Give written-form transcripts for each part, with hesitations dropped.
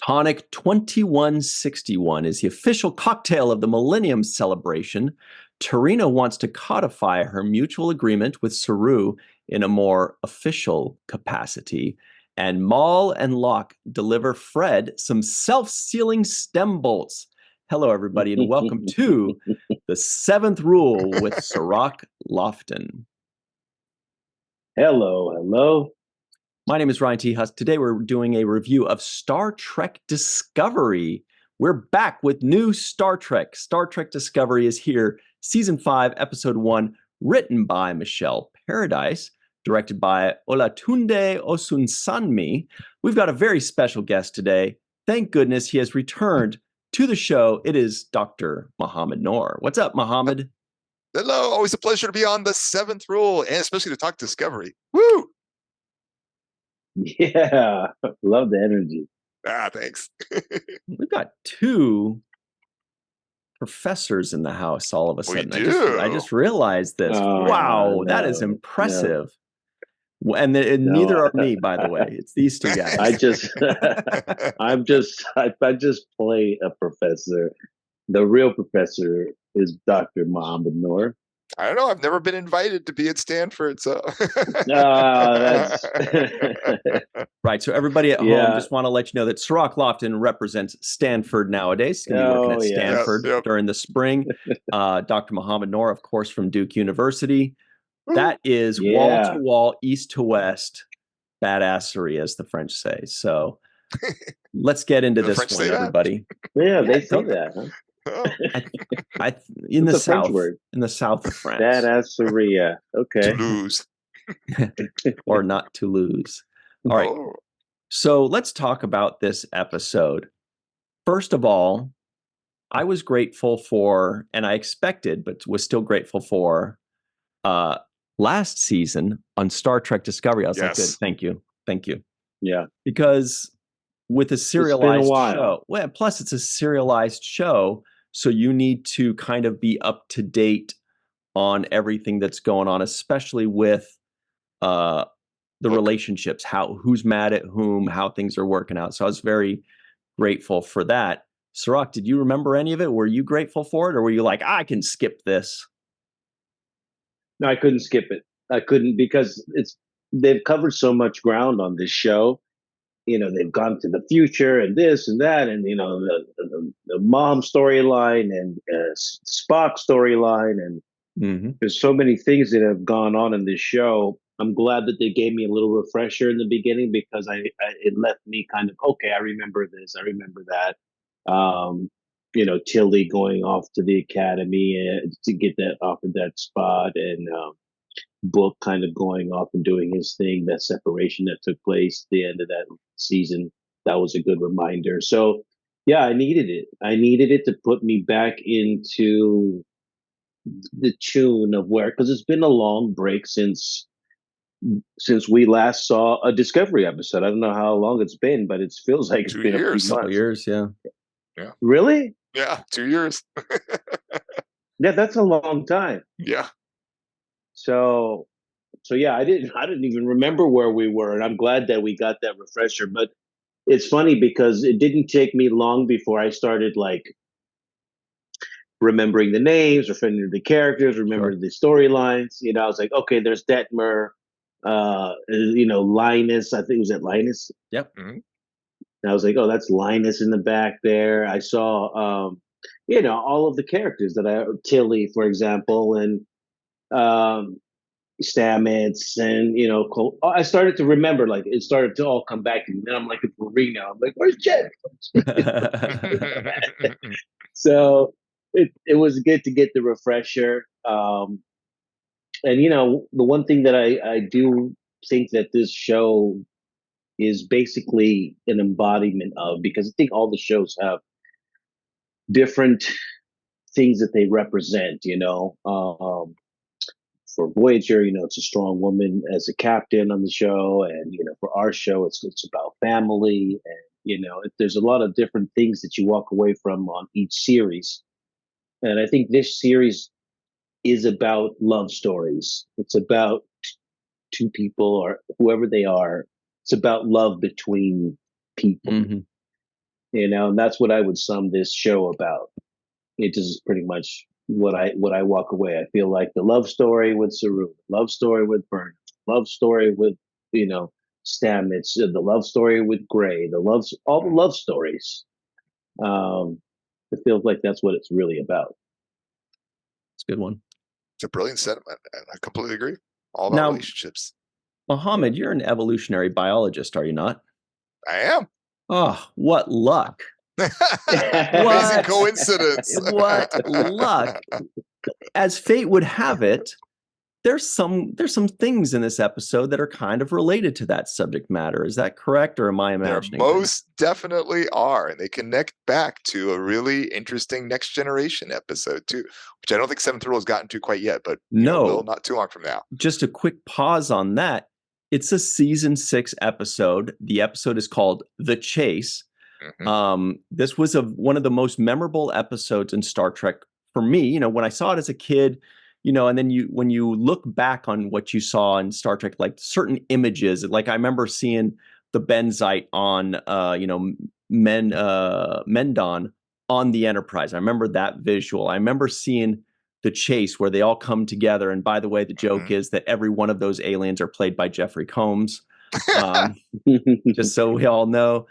Tonic 2161 is the official cocktail of the Millennium Celebration. Tarina wants to codify her mutual agreement with Saru in a more official capacity. And Maul and Locke deliver Fred some self-sealing stem bolts. Hello, everybody, and welcome to The Seventh Rule with Sirach Lofton. Hello, hello. My name is Ryan T. Husk. Today we're doing a review of Star Trek Discovery. We're back with new Star Trek. Star Trek Discovery is here. Season 5, Episode 1, written by Michelle Paradise, directed by Olatunde Osunsanmi. We've got a very special guest today. Thank goodness he has returned to the show. It is Dr. Mohamed Noor. What's up, Mohamed? Hello, always a pleasure to be on The Seventh Rule, and especially to talk Discovery. Woo! Yeah, love the energy. Thanks. We've got two professors in the house all of a sudden. We do. I just realized this. Wow, that is impressive. No. And neither are me, by the way. It's these two guys. I just play a professor. The real professor is Dr. Mohamed Noor. I don't know. I've never been invited to be at Stanford, so. That's right. So everybody at home, just want to let you know that Sirach Lofton represents Stanford nowadays. He's going to be working at Stanford during the spring. Dr. Mohamed Noor, of course, from Duke University. That is wall to wall, east to west, badassery, as the French say. So let's get into this one, everybody. Yeah, they say that, huh? In the south, in the south of France. Badasseria. Okay. Toulouse. Or not Toulouse. All right. So let's talk about this episode. First of all, I was grateful for, and I expected, but was still grateful for, last season on Star Trek Discovery. I was like, good, thank you. Yeah. Because with a serialized show, well, plus it's a serialized show, so you need to kind of be up to date on everything that's going on, especially with the relationships, who's mad at whom, how things are working out. So I was very grateful for that. Sirach, did you remember any of it? Were you grateful for it, or were you like, I can skip this? No, I couldn't skip it. I couldn't because they've covered so much ground on this show. You know, they've gone to the future and this and that, and you know, the mom storyline and Spock storyline, and there's so many things that have gone on in this show. I'm glad that they gave me a little refresher in the beginning because it left me kind of okay. I remember this. I remember that. You know, Tilly going off to the academy to get that offered that spot, and Book kind of going off and doing his thing. That separation that took place at the end of that season, that was a good reminder. So yeah, I needed it. I needed it to put me back into the tune of where, because it's been a long break since we last saw a Discovery episode. I don't know how long it's been, but it feels like it's been a few months. Years, yeah. Really? Yeah, 2 years. Yeah, that's a long time. Yeah. So yeah, I didn't even remember where we were, and I'm glad that we got that refresher. But it's funny because it didn't take me long before I started like remembering the names, remembering the characters, remembering the storylines. You know, I was like, okay, there's Detmer, you know, Linus. I think was it Linus? Yep. And I was like, oh, that's Linus in the back there. I saw, you know, all of the characters Tilly, for example, and Stamets, and you know, I started to remember, like it started to all come back, and then I'm like, Marina, I'm like, where's Jet? So it was good to get the refresher, and you know, the one thing that I do think that this show is basically an embodiment of, because I think all the shows have different things that they represent, you know. For Voyager, you know, it's a strong woman as a captain on the show, and you know, for our show, it's about family, and you know, there's a lot of different things that you walk away from on each series, and I think this series is about love stories. It's about two people or whoever they are. It's about love between people. And that's what I would sum this show about. It is pretty much what I walk away. I feel like the love story with Saru, love story with Burnham, love story with you know Stamets, the love story with Gray, all the love stories. It feels like that's what it's really about. It's a good one. It's a brilliant sentiment, and I completely agree. All about Now, relationships. Mohammed, you're an evolutionary biologist, are you not? I am. Oh, what luck. Amazing coincidence. What luck. As fate would have it, there's some things in this episode that are kind of related to that subject matter. Is that correct, or am I There imagining most definitely are, and they connect back to a really interesting Next Generation episode too, which I don't think Seventh Rule has gotten to quite yet, but No. will not too long from now. Just a quick pause on that. It's a season 6 episode. The episode is called The Chase. Mhm. This was one of the most memorable episodes in Star Trek for me. When I saw it as a kid, and then when you look back on what you saw in Star Trek, like certain images, like I remember seeing the Benzite on, Mendon on the Enterprise. I remember that visual. I remember seeing The Chase where they all come together. And by the way, the joke is that every one of those aliens are played by Jeffrey Combs. Just so we all know.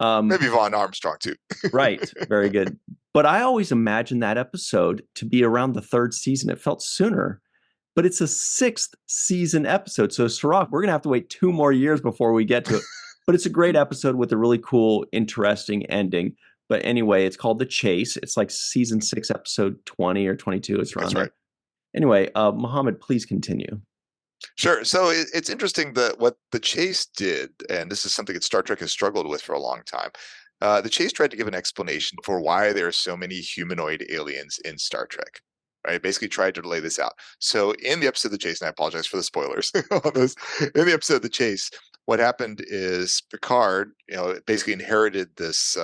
Maybe Vaughn Armstrong too. Right. Very good. But I always imagined that episode to be around the 3rd season. It felt sooner, but it's a 6th season episode. So Sirach, we're going to have to wait 2 more years before we get to it. But it's a great episode with a really cool, interesting ending. But anyway, it's called The Chase. It's like season 6, episode 20 or 22. It's around That's there. right. Anyway, Mohammed, please continue. Sure. So it's interesting that what The Chase did, and this is something that Star Trek has struggled with for a long time. The Chase tried to give an explanation for why there are so many humanoid aliens in Star Trek. Right, basically tried to lay this out. So in the episode of The Chase, and I apologize for the spoilers on this, in the episode of The Chase, what happened is Picard, basically inherited this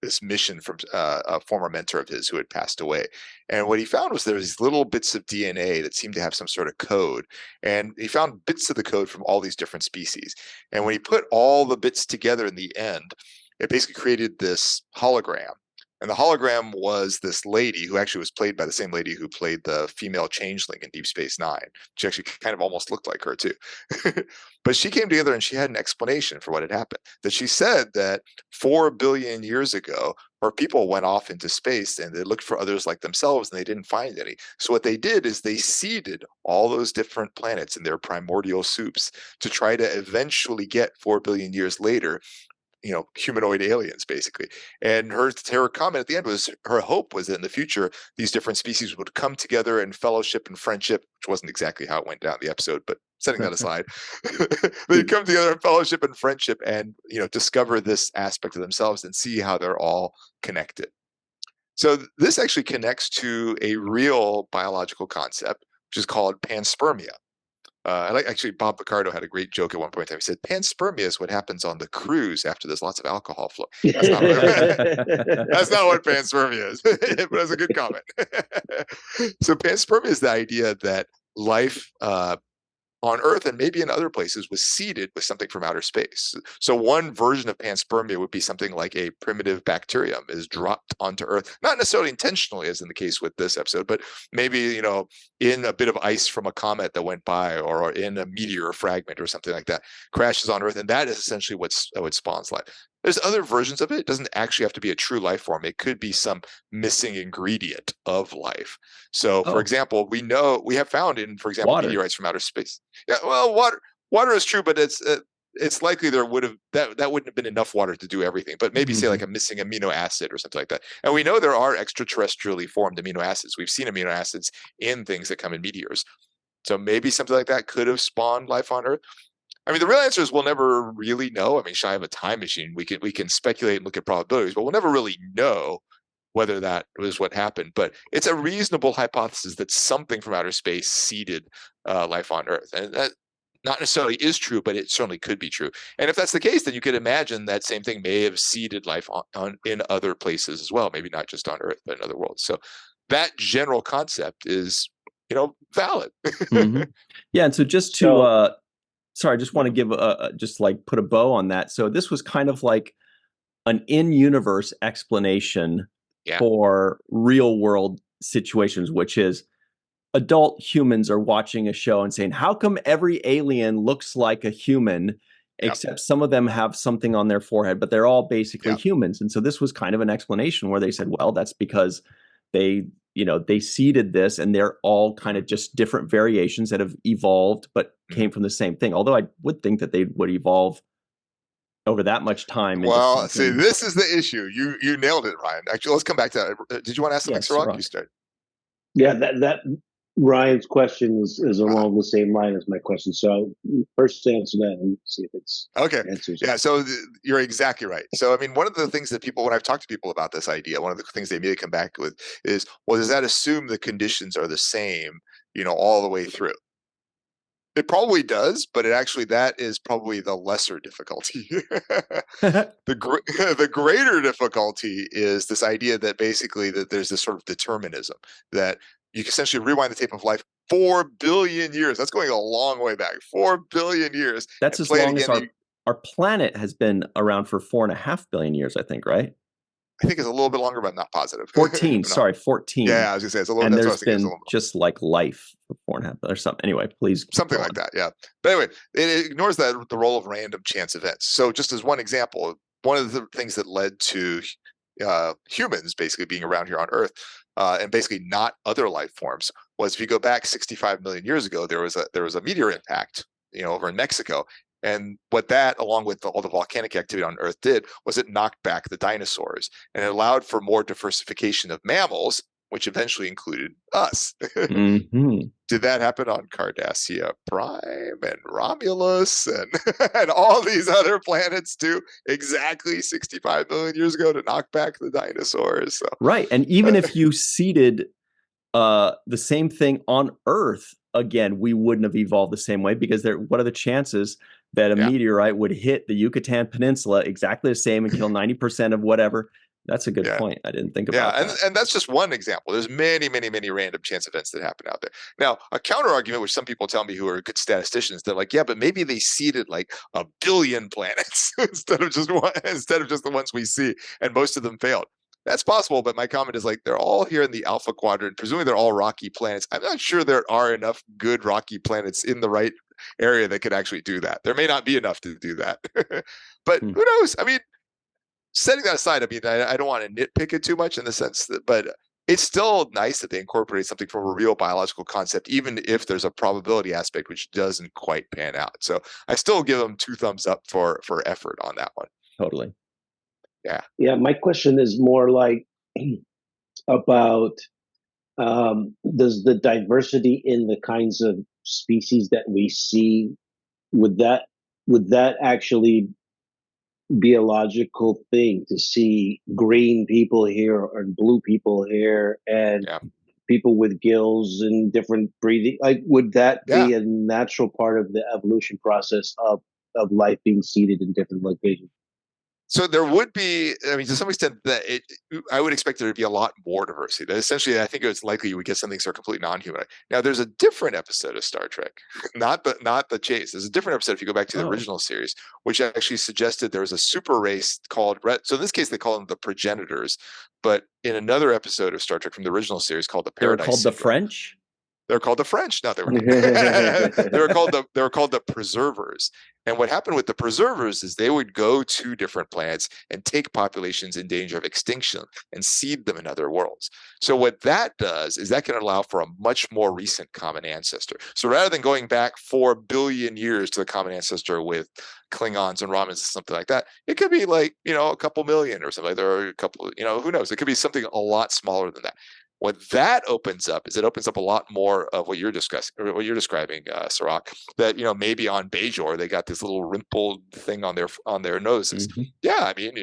this mission from a former mentor of his who had passed away. And what he found was there was these little bits of DNA that seemed to have some sort of code. And he found bits of the code from all these different species. And when he put all the bits together in the end, it basically created this hologram. And the hologram was this lady who actually was played by the same lady who played the female changeling in Deep Space Nine. She actually kind of almost looked like her too. But she came together and she had an explanation for what had happened. That she said that 4 billion years ago, her people went off into space and they looked for others like themselves and they didn't find any. So what they did is they seeded all those different planets in their primordial soups to try to eventually get 4 billion years later humanoid aliens, basically. And her comment at the end was her hope was that in the future, these different species would come together in fellowship and friendship, which wasn't exactly how it went down the episode, but setting that aside, they'd come together in fellowship and friendship and, discover this aspect of themselves and see how they're all connected. So this actually connects to a real biological concept, which is called panspermia. Actually, Bob Picardo had a great joke at one point in time. He said, panspermia is what happens on the cruise after there's lots of alcohol flow. That's not what panspermia is, but that's a good comment. So panspermia is the idea that life on Earth and maybe in other places was seeded with something from outer space. So one version of panspermia would be something like a primitive bacterium is dropped onto Earth, not necessarily intentionally, as in the case with this episode, but maybe, in a bit of ice from a comet that went by or in a meteor fragment or something like that, crashes on Earth. And that is essentially what spawns life. There's other versions of it. It doesn't actually have to be a true life form. It could be some missing ingredient of life. So, for example, we have found in, for example, water. Meteorites from outer space. Yeah, well, water is true, but it's likely there would have that wouldn't have been enough water to do everything. But maybe say like a missing amino acid or something like that. And we know there are extraterrestrially formed amino acids. We've seen amino acids in things that come in meteors. So maybe something like that could have spawned life on Earth. I mean, the real answer is we'll never really know. I mean, shy of a time machine, we can speculate and look at probabilities, but we'll never really know whether that was what happened. But it's a reasonable hypothesis that something from outer space seeded life on Earth, and that not necessarily is true, but it certainly could be true. And if that's the case, then you could imagine that same thing may have seeded life on in other places as well, maybe not just on Earth, but in other worlds. So that general concept is, valid. Yeah, and so just to sorry, I just want to give just like put a bow on that. So this was kind of like an in-universe explanation for real-world situations, which is adult humans are watching a show and saying, how come every alien looks like a human, except some of them have something on their forehead, but they're all basically humans? And so this was kind of an explanation where they said, well, that's because they seeded this and they're all kind of just different variations that have evolved, but came from the same thing. Although I would think that they would evolve over that much time. Well, see, this is the issue. You nailed it, Ryan. Actually, let's come back to that. Did you want to ask something, Sirach? You start. Yeah, that Ryan's question is along the same line as my question. So I'll first answer that and see if it's okay. Yeah, so you're exactly right. So I mean, one of the things that people, when I've talked to people about this idea, one of the things they immediately come back with is, well, does that assume the conditions are the same, all the way through? It probably does, but that is probably the lesser difficulty. The greater difficulty is this idea that basically that there's this sort of determinism that you can essentially rewind the tape of life 4 billion years. That's going a long way back. 4 billion years. That's as long as our planet has been around for 4.5 billion years, I think, right? I think it's a little bit longer, but I'm not positive. 14. Sorry, 14. Yeah, I was gonna say it's a little. And there's been just like life for 4.5 or something. Anyway, please. Something like that. Yeah. But anyway, it ignores the role of random chance events. So just as one example, one of the things that led to humans basically being around here on Earth and basically not other life forms was, if you go back 65 million years ago, there was a meteor impact, over in Mexico. And what that, along with all the volcanic activity on Earth, did was it knocked back the dinosaurs, and it allowed for more diversification of mammals, which eventually included us. Did that happen on Cardassia Prime and Romulus and, and all these other planets too? Exactly 65 million years ago to knock back the dinosaurs. So. Right. And even if you seeded the same thing on Earth, again, we wouldn't have evolved the same way, because what are the chances that a meteorite would hit the Yucatan Peninsula exactly the same and kill 90% of whatever? That's a good point. I didn't think about that. And that's just one example. There's many, many, many random chance events that happen out there. Now, a counter argument, which some people tell me who are good statisticians, they're like, yeah, but maybe they seeded like 1 billion planets instead of just the ones we see, and most of them failed. That's possible, but my comment is like, they're all here in the Alpha Quadrant. Presumably they're all rocky planets. I'm not sure there are enough good rocky planets in the right area that could actually do that. There may not be enough to do that. But who knows? I mean, setting that aside, I mean, I don't want to nitpick it too much in the sense that, but it's still nice that they incorporate something from a real biological concept, even if there's a probability aspect which doesn't quite pan out. So I still give them 2 thumbs up for effort on that one. Totally. Yeah. My question is more like about does the diversity in the kinds of species that we see, would that actually be a logical thing to see green people here and blue people here and people with gills and different breathing? Like, would that be a natural part of the evolution process of life being seeded in different locations? So there would be, I mean, to some extent, I would expect there to be a lot more diversity. That essentially, I think it's likely you would get something sort of completely non-human. Now, there's a different episode of Star Trek, not the Chase. There's a different episode if you go back to the original series, which actually suggested there was a super race called So in this case, they call them the progenitors. But in another episode of Star Trek from the original series called the Paradise Syndrome, the French. They're called the French. No, they were called the preservers. And what happened with the preservers is they would go to different planets and take populations in danger of extinction and seed them in other worlds. So what that does is that can allow for a much more recent common ancestor. So rather than going back 4 billion years to the common ancestor with Klingons and Romans and something like that, it could be like, a couple million or something like that, or a couple, who knows? It could be something a lot smaller than that. What that opens up is it opens up a lot more of what you're discussing, or what you're describing, Sirach, that, maybe on Bajor, they got this little rimpled thing on their noses. Yeah. I mean,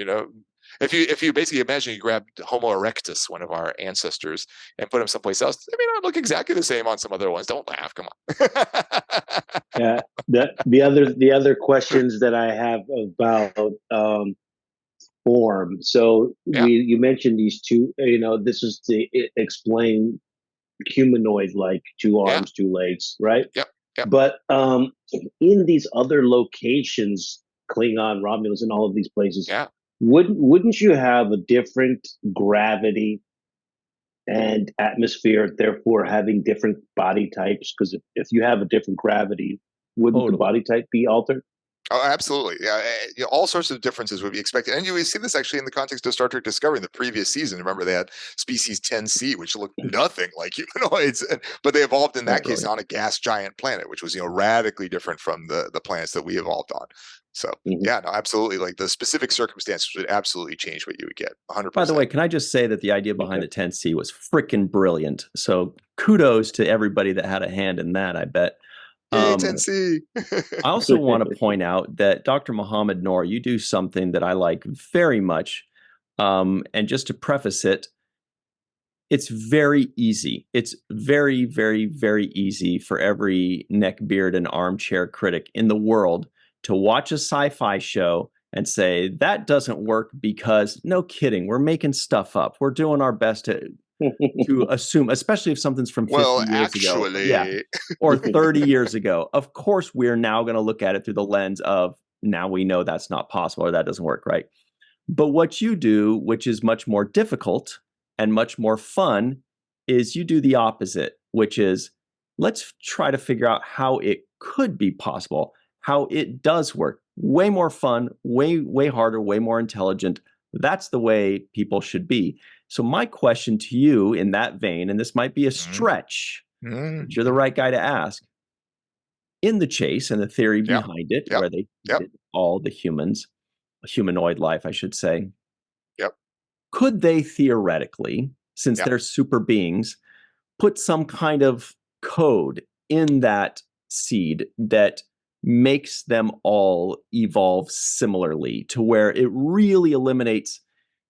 if you basically imagine you grabbed Homo erectus, one of our ancestors, and put him someplace else, they may not look exactly the same on some other ones. Don't laugh. Come on. Yeah. The other questions that I have about, form. So you mentioned these two, this is to explain humanoid, like 2 arms, 2 legs, right? Yep. But in these other locations, Klingon, Romulus, and all of these places, wouldn't you have a different gravity and atmosphere, therefore having different body types? Because if you have a different gravity, wouldn't the Totally. body type be altered? Oh, absolutely. Yeah, all sorts of differences would be expected. And you see this actually in the context of Star Trek Discovery in the previous season. Remember, they had species 10C, which looked nothing like humanoids, but they evolved in that case Totally. on a gas giant planet, which was radically different from the planets that we evolved on. So Mhm. yeah, no, absolutely. Like the specific circumstances would absolutely change what you would get. 100%. By the way, can I just say that the idea behind Okay. the 10C was freaking brilliant. So kudos to everybody that had a hand in that, I bet. Yay, Um, 10C. I also want to point out that Dr. Mohamed Noor, you do something that I like very much. And just to preface it, it's very easy. It's very, very, very easy for every neckbeard and armchair critic in the world to watch a sci-fi show and say, that doesn't work because, no kidding, we're making stuff up. We're doing our best to assume, especially if something's from 50 Well, years ago. Yeah. actually, Or 30 years ago. Of course, we're now going to look at it through the lens of now we know that's not possible or that doesn't work, right? But what you do, which is much more difficult and much more fun, is you do the opposite, which is let's try to figure out how it could be possible, how it does work. Way more fun, way harder, way more intelligent. That's the way people should be. So my question to you in that vein, and this might be a stretch, but you're the right guy to ask. In the chase and the theory yep, behind it, yep, where they yep, did all the humanoid life, I should say, yep. could they theoretically, since Yep. they're super beings, put some kind of code in that seed that makes them all evolve similarly to where it really eliminates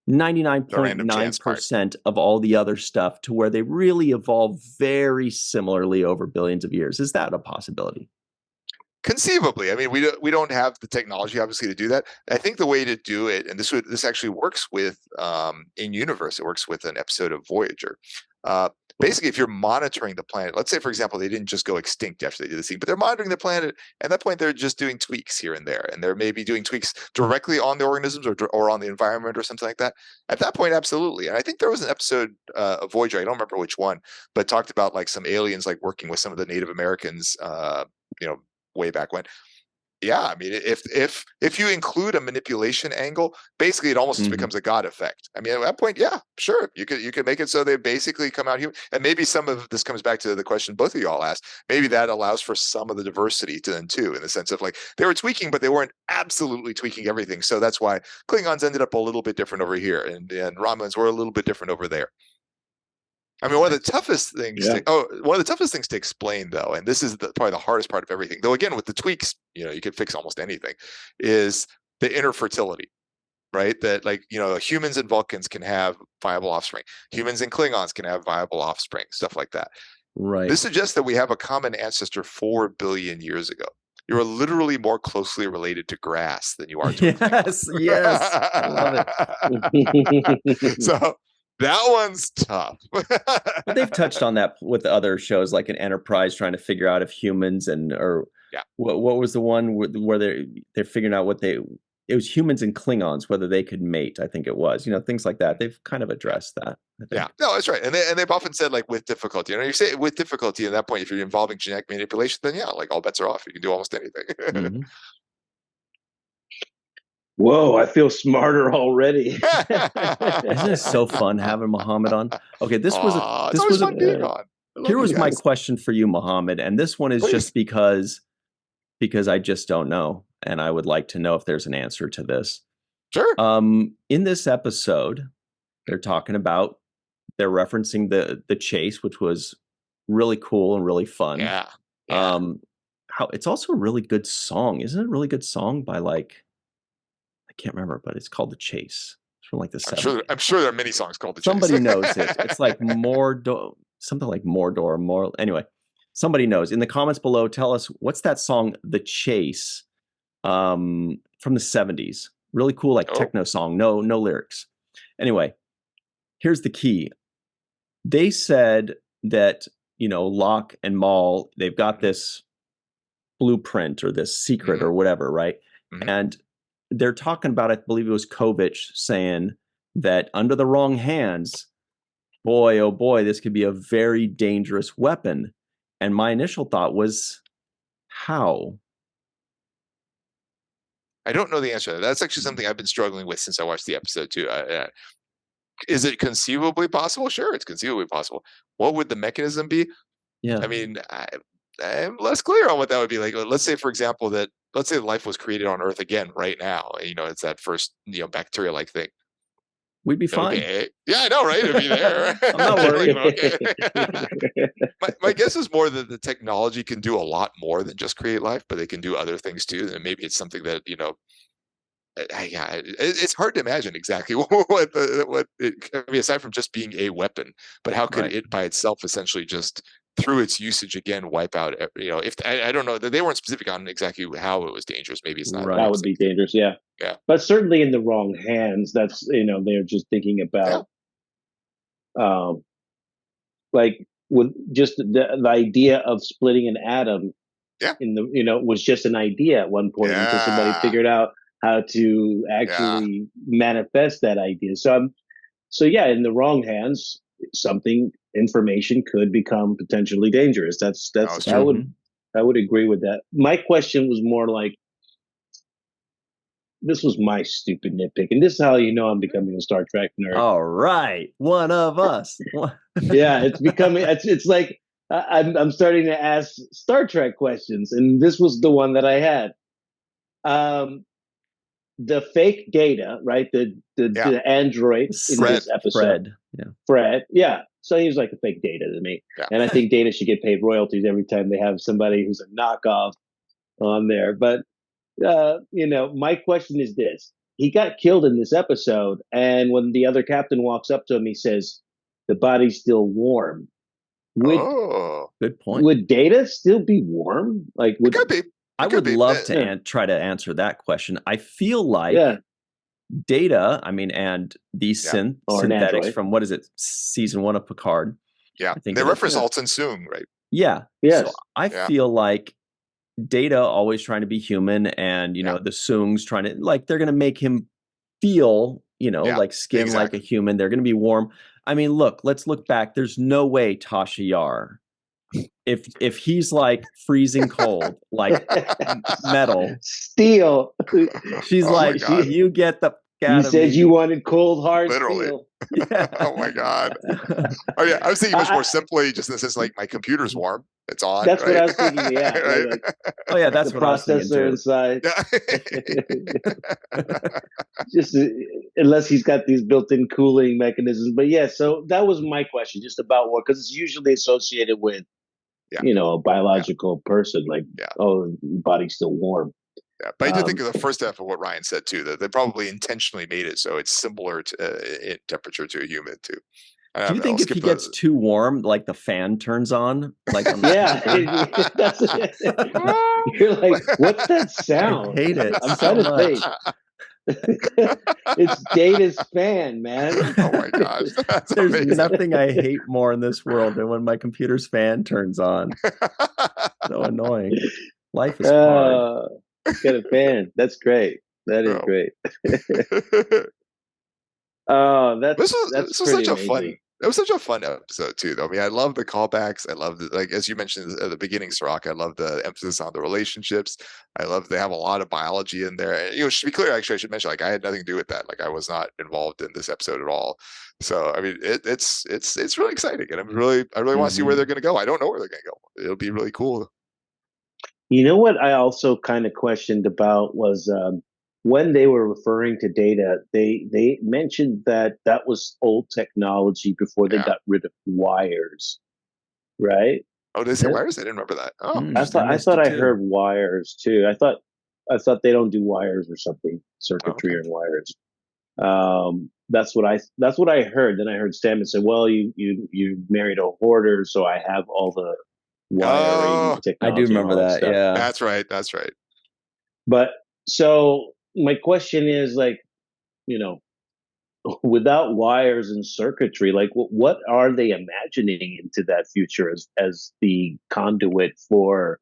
The random chance part. 99.9% of all the other stuff to where they really evolve very similarly over billions of years? Is that a possibility? Conceivably, I mean, we don't have the technology obviously to do that. I think the way to do it, and this actually works with in universe, it works with an episode of Voyager. Basically, if you're monitoring the planet, let's say for example they didn't just go extinct after they did the scene, but they're monitoring the planet. At that point, they're just doing tweaks here and there, and they're maybe doing tweaks directly on the organisms or on the environment or something like that. At that point, absolutely. And I think there was an episode of Voyager, I don't remember which one, but talked about like some aliens like working with some of the Native Americans. You know, way back when. Yeah, I mean, if you include a manipulation angle, basically it almost Mhm. becomes a God effect. I mean, at that point, yeah, sure, you could make it so they basically come out human, and maybe some of this comes back to the question both of y'all asked. Maybe that allows for some of the diversity to them too, in the sense of like they were tweaking, but they weren't absolutely tweaking everything. So that's why Klingons ended up a little bit different over here, and Romulans were a little bit different over there. I mean, one of the toughest things Yeah. one of the toughest things to explain, though, and this is probably the hardest part of everything, though, again, with the tweaks, you could fix almost anything, is the inner fertility, right? That, like, humans and Vulcans can have viable offspring. Humans and Klingons can have viable offspring, stuff like that. Right. This suggests that we have a common ancestor 4 billion years ago. You're literally more closely related to grass than you are to a Yes, yes. I love it. Klingon. So that one's tough. But they've touched on that with other shows like an Enterprise trying to figure out if humans or Yeah. what was the one where they're figuring out it was humans and Klingons whether they could mate, I think it was. Things like that. They've kind of addressed that, I Yeah, think. no, that's right. And they've often said like with difficulty. You say with difficulty at that point, if you're involving genetic manipulation, then yeah, like all bets are off. You can do almost anything. Mhm. Whoa, I feel smarter already. Isn't it so fun having Muhammad on? Okay, Aw, it's this always was a fun being on. I love here you was my guys. question for you, Muhammad, and this one is Please. just because I just don't know, and I would like to know if there's an answer to this. Sure. In this episode, they're referencing the chase, which was really cool and really fun. Yeah. Yeah. How it's also a really good song, isn't it? A really good song by I can't remember, but it's called The Chase. It's from like the I'm 70s. sure. I'm sure there are many songs called The Chase. Somebody knows it. It's like something like Mordor, more. Anyway, somebody knows. In the comments below, tell us what's that song, The Chase, from the 70s. Really cool, like Oh. techno song. No lyrics. Anyway, here's the key. They said that, Locke and Maul, they've got this blueprint or this secret Mhm. or whatever, right? Mhm. And they're talking about, I believe it was Kovic saying that under the wrong hands, boy, oh boy, this could be a very dangerous weapon. And my initial thought was, how? I don't know the answer to that. That's actually something I've been struggling with since I watched the episode too. Is it conceivably possible? Sure, it's conceivably possible. What would the mechanism be? Yeah. I mean, I'm less clear on what that would be. Like, let's say, for example, let's say life was created on Earth again right now. It's that first, bacteria-like thing. We'd be fine. Okay. Yeah, I know, right? It'd be there. I'm not worried. Okay. my guess is more that the technology can do a lot more than just create life, but they can do other things too. And maybe it's something that, yeah, it's hard to imagine exactly what I mean, aside from just being a weapon, but how could it by itself essentially just through its usage again wipe out, if I don't know, they weren't specific on exactly how it was dangerous. Maybe it's not. That would be dangerous. Yeah. Yeah. But certainly in the wrong hands, that's, they're just thinking about, like with just the idea of splitting an atom in the, was just an idea at one point until somebody figured out how to actually manifest that idea. So yeah, in the wrong hands, information could become potentially dangerous. I would agree with that. My question was more like, this was my stupid nitpick, and this is how I'm becoming a Star Trek nerd. All right, one of us. Yeah, it's becoming. It's like I'm starting to ask Star Trek questions, and this was the one that I had. The fake Data, right? The android in this episode, Fred. Yeah, so he was like a fake Data to me, and I think Data should get paid royalties every time they have somebody who's a knockoff on there. But my question is this: he got killed in this episode, and when the other captain walks up to him, he says, "The body's still warm." Good point. Would Data still be warm? Like, it could be. I would love to try to answer that question. I feel like Data, and these synthetics from, what is it, season 1 of Picard? Yeah, they reference Alton Soong, right? Yeah. Yes. So I feel like Data always trying to be human, and the Soongs trying to, like, they're going to make him feel, like skin like a human. They're going to be warm. I mean, let's look back. There's no way Tasha Yar, if he's like freezing cold, like metal, steel, she's like, you get the. You said you wanted cold, hard literally. Steel. Yeah. Oh my God. Oh yeah, I was thinking much more simply, just in the sense like my computer's warm, it's on. That's what I was thinking. Yeah. Right? Oh yeah, that's the what processor inside. Yeah. Just unless he's got these built-in cooling mechanisms, but yeah. So that was my question, just about what, because it's usually associated with, a biological person, like body's still warm. Yeah, but I do think of the first half of what Ryan said too, that they probably intentionally made it so it's similar to in temperature to a human too. Do you think if he gets too warm, like the fan turns on? Like that's you're like, what's that sound? I hate it. I'm trying to think. It's Data's fan, man. Oh my gosh. There's amazing. nothing I hate more in this world than when my computer's fan turns on. So annoying. Life is hard. Get a fan. That's great. That is great. Oh, this was such a fun. It was such a fun episode too, though. I mean, I love the callbacks. I love like as you mentioned at the beginning, Sirach. I love the emphasis on the relationships. I love they have a lot of biology in there. And, to be clear, actually, I should mention, like, I had nothing to do with that. Like, I was not involved in this episode at all. So, I mean, it's really exciting, and I really want to see where they're going to go. I don't know where they're going to go. It'll be really cool. You know what I also kind of questioned about was when they were referring to Data, they mentioned that was old technology before they got rid of wires, right? Oh, did they say wires? I didn't remember that. Oh, I thought I heard wires too. I thought they don't do wires or something, circuitry or wires. That's what I heard. Then I heard Stammen say, "Well, you married a hoarder, so I have all the wiring technology." I do remember that. Stuff. Yeah, that's right. But so my question is, like, without wires and circuitry, like, what are they imagining into that future as the conduit for,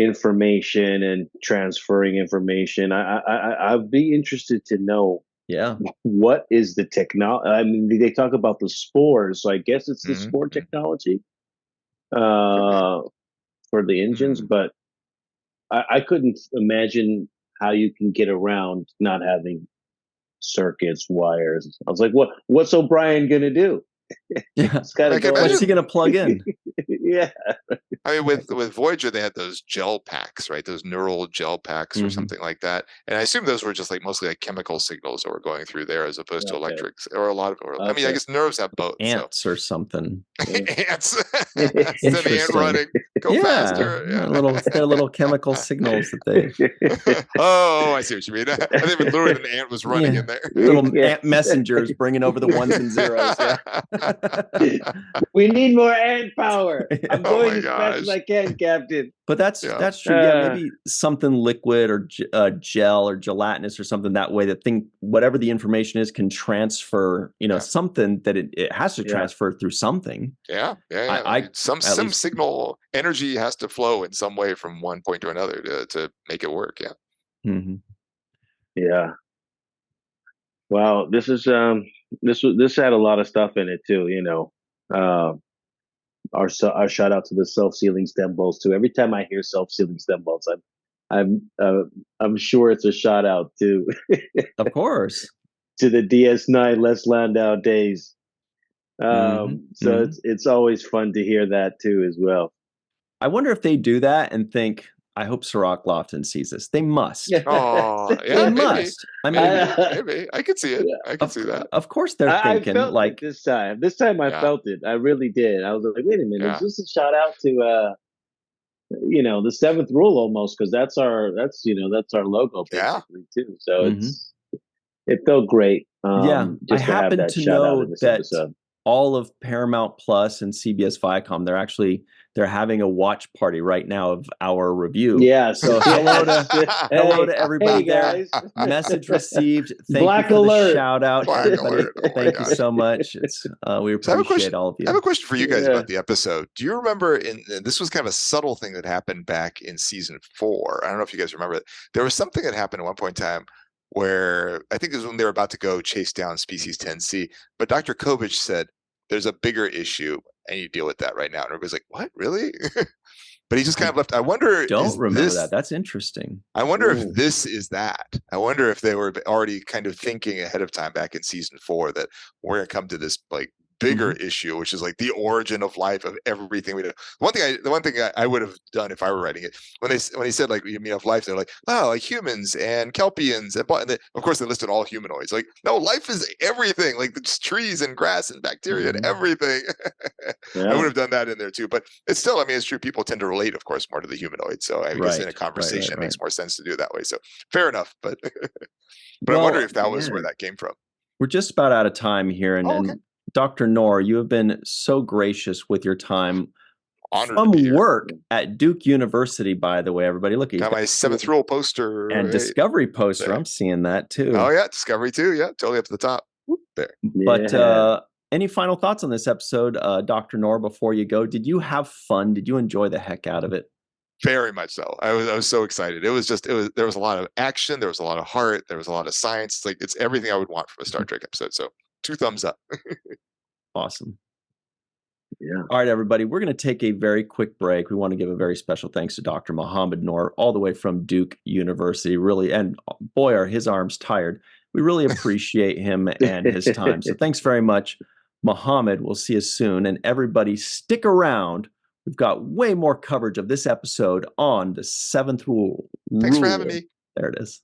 information and transferring information. I'd be interested to know Yeah. what is the technology. I mean, they talk about the spores, so I guess it's the spore Mm-hmm. technology for the engines, but I couldn't imagine how you can get around not having circuits, wires. I was like, what's O'Brien gonna do? Yeah. It's got to I can go. What's he imagine. going to plug in? Yeah. I mean, with Voyager, they had those gel packs, right? Those neural gel packs or Mhm. something like that. And I assume those were just like mostly like chemical signals that were going through there as opposed to Okay. electrics or a lot of, I mean, I Okay. guess nerves have both. Ants or something. So ants, send the ant Interesting. running, go Yeah. faster. Yeah. They're little chemical signals that they. Oh, I see what you mean. I think literally an ant was running Yeah. in there. Little Yeah. ant messengers bringing over the ones and zeros. Yeah. We need more ant power. I'm Oh going my as fast as gosh. I can, Captain. But that's Yeah. true. Yeah, maybe something liquid or gel or gelatinous or something that way that whatever the information is can transfer. Yeah. Something that it has to transfer through something. Yeah. I some at least- signal energy has to flow in some way from one point to another to make it work. Yeah. Mhm. Yeah. Well, this had a lot of stuff in it too. Our shout out to the self-sealing stem bolts too. Every time I hear self-sealing stem bolts, I'm sure it's a shout out to Of course. to the DS9 Les Landau days. So it's always fun to hear that too as well. I wonder if they do that and think, I hope Sirach Lofton sees this. They must. Oh, yeah, They maybe. must. I mean, Maybe. I could see it. I could see that. Of course they're I thinking felt like it this time. This time I Yeah. felt it. I really did. I was like, wait a minute, Yeah. is this a shout out to the seventh rule almost, because that's our logo basically too. So it felt great. Yeah, I just to have happen that to shout out know in this that episode. all of Paramount Plus and CBS Viacom, they're having a watch party right now of our review. Yes. So hello to everybody hey, guys. there. Message received. Thank Black you for alert. the shout out, Black everybody. alert. Oh my Thank you gosh. so much. It's we So I have a appreciate all of you. I have a question for you guys Yeah. about the episode. Do you remember and this was kind of a subtle thing that happened back in season 4. I don't know if you guys remember it. There was something that happened at one point in time where I think it was when they were about to go chase down species 10C, but Dr. Kovich said there's a bigger issue and you deal with that right now. And everybody's like, what, really? But he just kind of left. I wonder. Don't remember that. That's interesting. I wonder if this is that. I wonder if they were already kind of thinking ahead of time back in season 4 that we're going to come to this like bigger issue, which is like the origin of life, of everything we do. The one thing I would have done if I were writing it, when he said like, you mean of life, they're like, oh, like humans and kelpians, and of course they listed all humanoids. Like, no, life is everything, like just trees and grass and bacteria and everything. I would have done that in there too, but it's still, I mean, it's true. People tend to relate, of course, more to the humanoid. So I guess in a conversation, it makes more sense to do it that way. So fair enough, but I wonder if that was where that came from. We're just about out of time here, and Dr. Noor, you have been so gracious with your time. Honored from to be here. work at Duke University, by the way, everybody. Look, got my 7th rule poster and Discovery poster. There. I'm seeing that too. Oh yeah, Discovery too. Yeah, totally up to the top. There. But any final thoughts on this episode, Dr. Noor? Before you go, did you have fun? Did you enjoy the heck out of it? Very much so. I was so excited. There was a lot of action. There was a lot of heart. There was a lot of science. It's everything I would want from a Star Trek episode. So 2 thumbs up. Awesome. Yeah. All right, everybody. We're going to take a very quick break. We want to give a very special thanks to Dr. Mohamed Noor, all the way from Duke University. Really, and boy, are his arms tired. We really appreciate him and his time. So thanks very much, Mohamed. We'll see you soon. And everybody, stick around. We've got way more coverage of this episode on the 7th rule. Thanks for having me. There it is.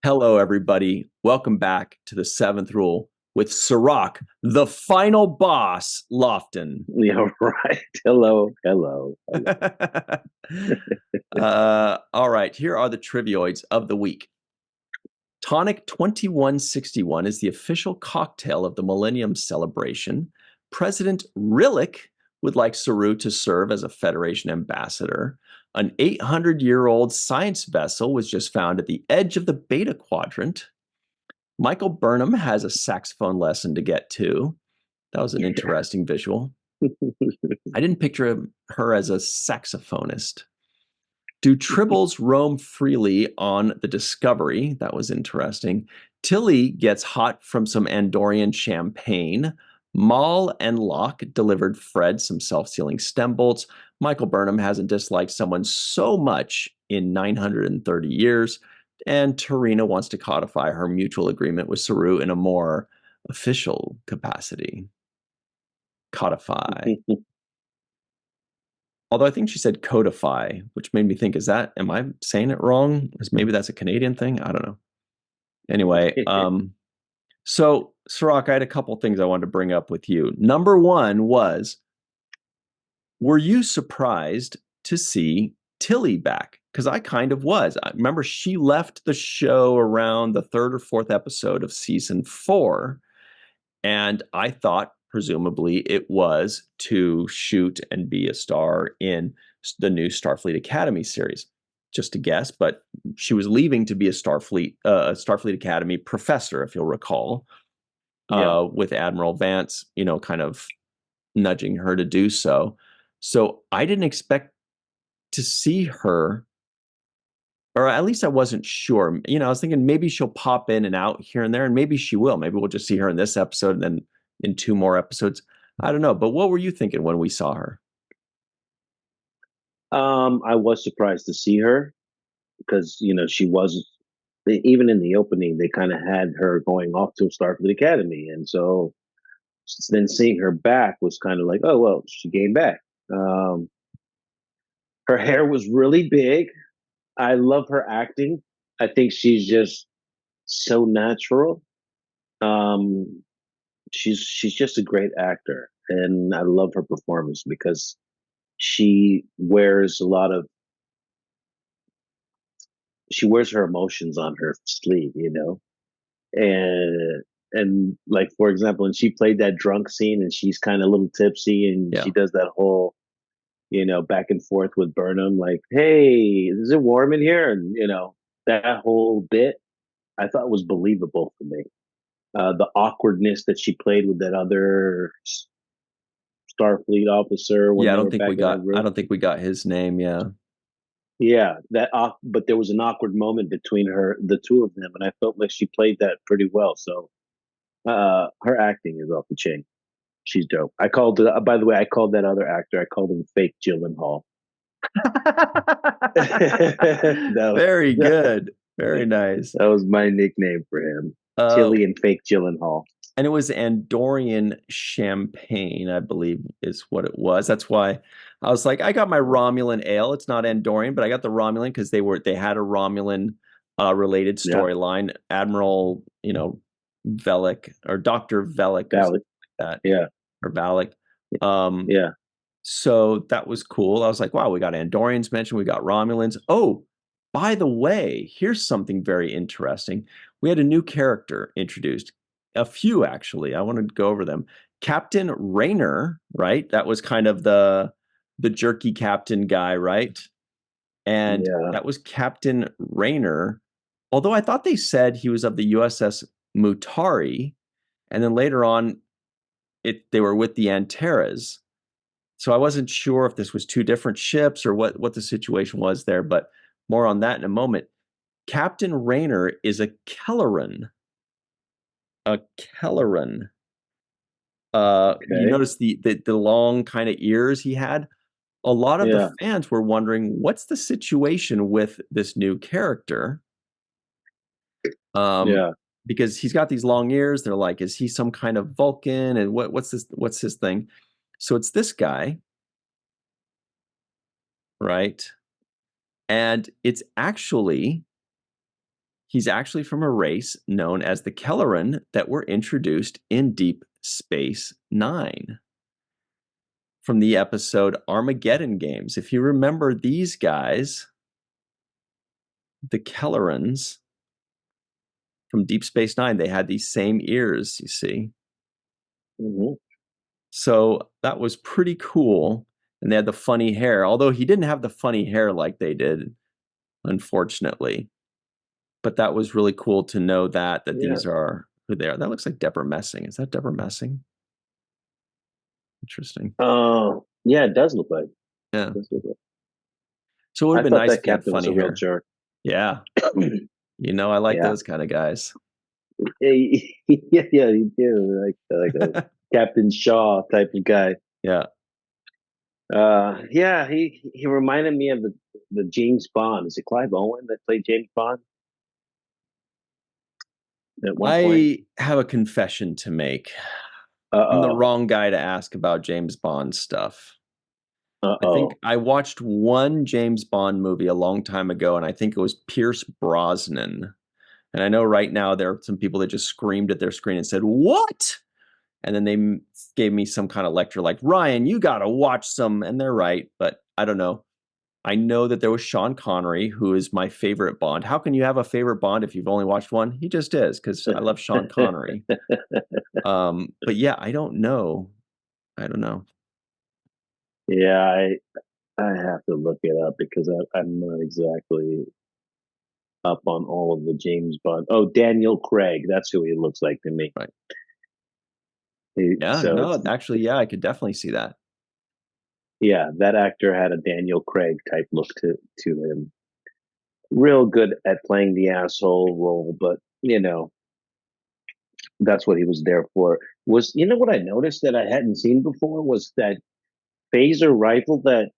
Hello, everybody. Welcome back to the 7th rule with Sirach, the final boss, Lofton. Yeah, right. Hello. All right, here are the trivioids of the week. Tonic 2161 is the official cocktail of the Millennium Celebration. President Rillick would like Saru to serve as a Federation ambassador. An 800-year-old science vessel was just found at the edge of the Beta Quadrant. Michael Burnham has a saxophone lesson to get to. That was an interesting visual. I didn't picture her as a saxophonist. Do tribbles roam freely on the Discovery? That was interesting. Tilly gets hot from some Andorian champagne. Maul and Locke delivered Fred some self-sealing stem bolts. Michael Burnham hasn't disliked someone so much in 930 years. And Tarina wants to codify her mutual agreement with Saru in a more official capacity. Codify. Although I think she said codify, which made me think, am I saying it wrong? Maybe that's a Canadian thing? I don't know. Anyway, so Sirach, I had a couple things I wanted to bring up with you. Number one was, were you surprised to see Tilly back? Because I kind of was. I remember she left the show around the third or fourth episode of season 4. And I thought, presumably, it was to shoot and be a star in the new Starfleet Academy series. Just a guess, but she was leaving to be a Starfleet Academy professor, if you'll recall, with Admiral Vance, kind of nudging her to do so. So I didn't expect to see her, or at least I wasn't sure. I was thinking maybe she'll pop in and out here and there, and maybe she will. Maybe we'll just see her in this episode and then in 2 more episodes. I don't know. But what were you thinking when we saw her? I was surprised to see her because, she was, even in the opening, they kind of had her going off to Starfleet Academy. And so then seeing her back was kind of like, oh, well, she came back. Her hair was really big. I love her acting. I think she's just so natural. She's just a great actor, and I love her performance because she wears her emotions on her sleeve, and like, for example, and she played that drunk scene, and she's kind of a little tipsy, and she does that whole back and forth with Burnham, like, hey, is it warm in here? And, that whole bit I thought was believable for me. The awkwardness that she played with that other Starfleet officer when I they don't were think back we in got. that room. I don't think we got his name. Yeah. Yeah, but there was an awkward moment between the two of them, and I felt like she played that pretty well. So, her acting is off the chain. She's dope. By the way, I called that other actor. I called him Fake Gyllenhaal. Very good. Very nice. That was my nickname for him. Tilly and Fake Gyllenhaal. And it was Andorian champagne, I believe, is what it was. That's why I was like, I got my Romulan ale. It's not Andorian, but I got the Romulan because they had a Romulan related storyline. Admiral, Velic or Dr. Velic, or something like that. Yeah. Or Valic. Yeah. So that was cool. I was like, wow, we got Andorians mentioned, we got Romulans. Oh, by the way, here's something very interesting. We had a new character introduced. A few, actually. I wanted to go over them. Captain Rayner, right? That was kind of the jerky captain guy, right? And that was Captain Rayner. Although I thought they said he was of the USS Mutari, and then later on, they were with the Antares. So I wasn't sure if this was 2 different ships or what the situation was there, but more on that in a moment. Captain Rayner is a Kelleran. A Kelleran. You notice the long kind of ears he had. A lot of the fans were wondering, what's the situation with this new character? Because he's got these long ears. They're like, is he some kind of Vulcan? And what's his thing? So it's this guy, right? And he's actually from a race known as the Kelleran that were introduced in Deep Space Nine from the episode Armageddon Games. If you remember these guys, the Kellerans from Deep Space Nine, they had these same ears, you see. Mm-hmm. So that was pretty cool. And they had the funny hair, although he didn't have the funny hair like they did, unfortunately. But that was really cool to know that these are who they are. That looks like Deborah Messing. Is that Deborah Messing? Interesting. Yeah, it does look like. Yeah. So it would I have been thought nice that if you had captain was funny a real hair. jerk. Yeah. I like Yeah. those kind of guys. Yeah, you do like a Captain Shaw type of guy. Yeah. Yeah, he reminded me of the James Bond. Is it Clive Owen that played James Bond at one point? I have a confession to make. I'm the Uh-oh. wrong guy to ask about James Bond stuff. I think Uh-oh. I watched one James Bond movie a long time ago, and I think it was Pierce Brosnan. And I know right now there are some people that just screamed at their screen and said, "What?" And then they gave me some kind of lecture like, "Ryan, you got to watch some." And they're right, but I don't know. I know that there was Sean Connery, who is my favorite Bond. How can you have a favorite Bond if you've only watched one? He just is, because I love Sean Connery. But yeah, I don't know. I don't know. Yeah, I have to look it up because I'm not exactly up on all of the James Bond. Oh, Daniel Craig, that's who he looks like to me. Right. He, Yeah, so it's no, actually, yeah, I could definitely see that. yeah, that actor had a Daniel Craig type look to him. Real good at playing the asshole role, but that's what he was there for. Was what I noticed that I hadn't seen before was that phaser rifle that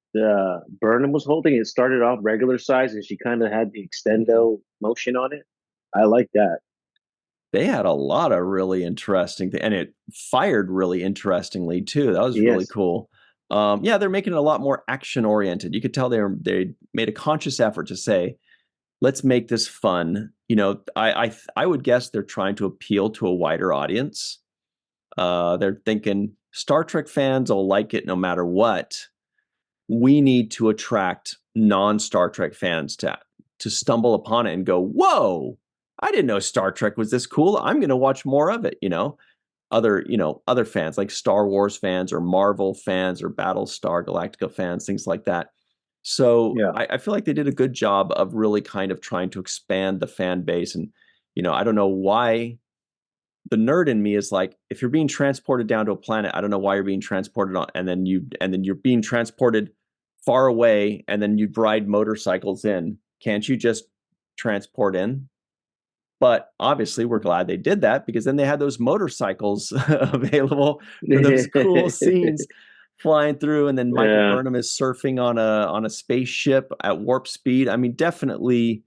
Burnham was holding. It started off regular size, and she kind of had the Mhm. extendo motion on it. I like that. They had a lot of really interesting and it fired really interestingly too. That was really Yes. cool. Yeah, they're making it a lot more action oriented. You could tell they made a conscious effort to say, let's make this fun. I would guess they're trying to appeal to a wider audience. They're thinking Star Trek fans will like it no matter what. We need to attract non-Star Trek fans to stumble upon it and go, "Whoa, I didn't know Star Trek was this cool. I'm going to watch more of it." Other fans like Star Wars fans or Marvel fans or Battlestar Galactica fans, things like that. So Yeah. I feel like they did a good job of really kind of trying to expand the fan base. And I don't know why the nerd in me is like, if you're being transported down to a planet, I don't know why you're being transported on, and then you're being transported far away, and then you ride motorcycles in. Can't you just transport in? But obviously, we're glad they did that because then they had those motorcycles available for those cool scenes flying through, and then Michael Yeah. Burnham is surfing on a spaceship at warp speed. I mean, definitely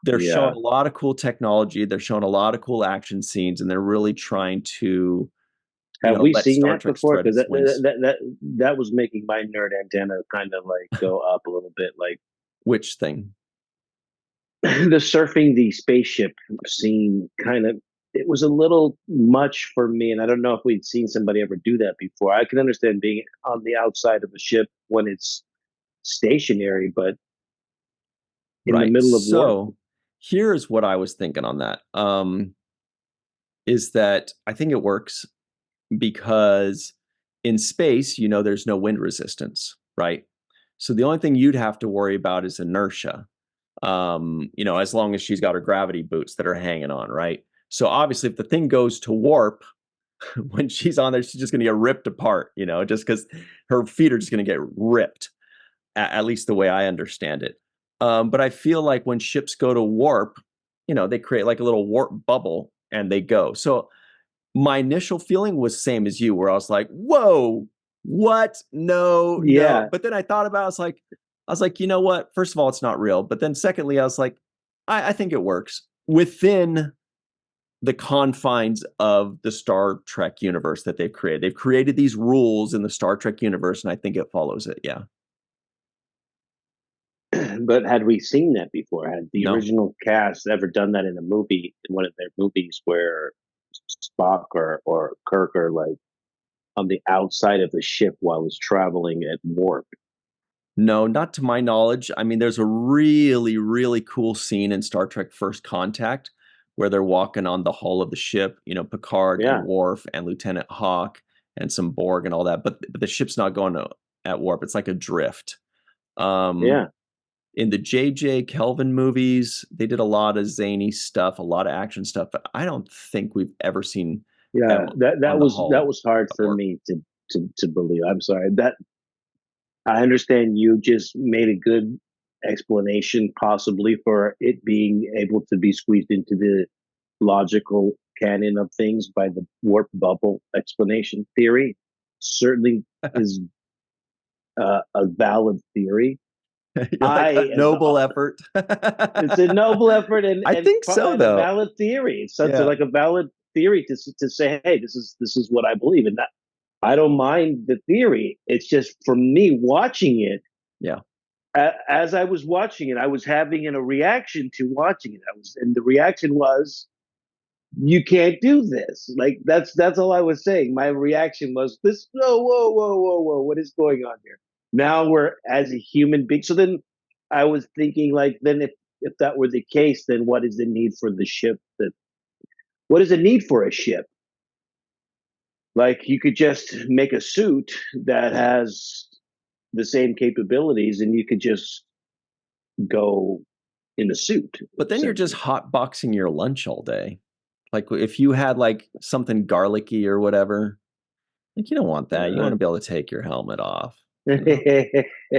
they're showing Yeah. a lot of cool technology. They're showing a lot of cool action scenes, and they're really trying to, Have we let seen Star that Trek before? spread Because its wings. that was making my nerd antenna kind of like go up a little bit. Like Which thing? the surfing the spaceship scene, kind of, it was a little much for me, and I don't know if we'd seen somebody ever do that before. I can understand being on the outside of a ship when it's stationary, but in the Right. middle of warp. So here's what I was thinking on that. Is that I think it works because in space, there's no wind resistance, right? So the only thing you'd have to worry about is inertia. As long as she's got her gravity boots that are hanging on, right? So obviously, if the thing goes to warp, when she's on there, she's just going to get ripped apart, just because her feet are just going to get ripped, at least the way I understand it. But I feel like when ships go to warp, they create like a little warp bubble and they go. So my initial feeling was same as you, where I was like, whoa, what? No, no. Yeah, But then I thought about it, I was like, you know what? First of all, it's not real. But then secondly, I was like, I think it works within the confines of the Star Trek universe that they've created. They've created these rules in the Star Trek universe, and I think it follows it. Yeah. but had we seen that before? Had the No. original cast ever done that in a movie, in one of their movies, where Spock or Kirk are like on the outside of the ship while it's traveling at warp? No, not to my knowledge. I mean, there's a really, really cool scene in Star Trek First Contact where they're walking on the hull of the ship, Picard and Yeah, Worf and Lieutenant Hawk and some Borg and all that. But the ship's not going at warp. It's like adrift. Um, yeah, in the J.J. Kelvin movies, they did a lot of zany stuff, a lot of action stuff, but I don't think we've ever seen yeah. them That on that the was that hull was hard at for warp. me to believe. I'm sorry. I understand you just made a good explanation, possibly for it being able to be squeezed into the logical canon of things by the warp bubble explanation theory. Certainly is a valid theory. You're like a I, as noble effort. it's a noble effort I think so, and a though. valid theory. It's such a, Yeah. like a valid theory to say, hey, this is what I believe, and that, I don't mind the theory. It's just for me watching it. Yeah. As I was watching it, I was having a reaction to watching it. And the reaction was, "You can't do this." Like that's all I was saying. My reaction was, "This, whoa, whoa, whoa, whoa, whoa, what is going on here?" Now we're as a human being. So then I was thinking, like, then if that were the case, then what is the need for the ship? That what is the need for a ship? Like you could just make a suit that has the same capabilities, and you could just go in a suit, But then you're just essentially. hot boxing your lunch all day. Like if you had like something garlicky or whatever, like you don't want that. You want Uh, to be able to take your helmet off. You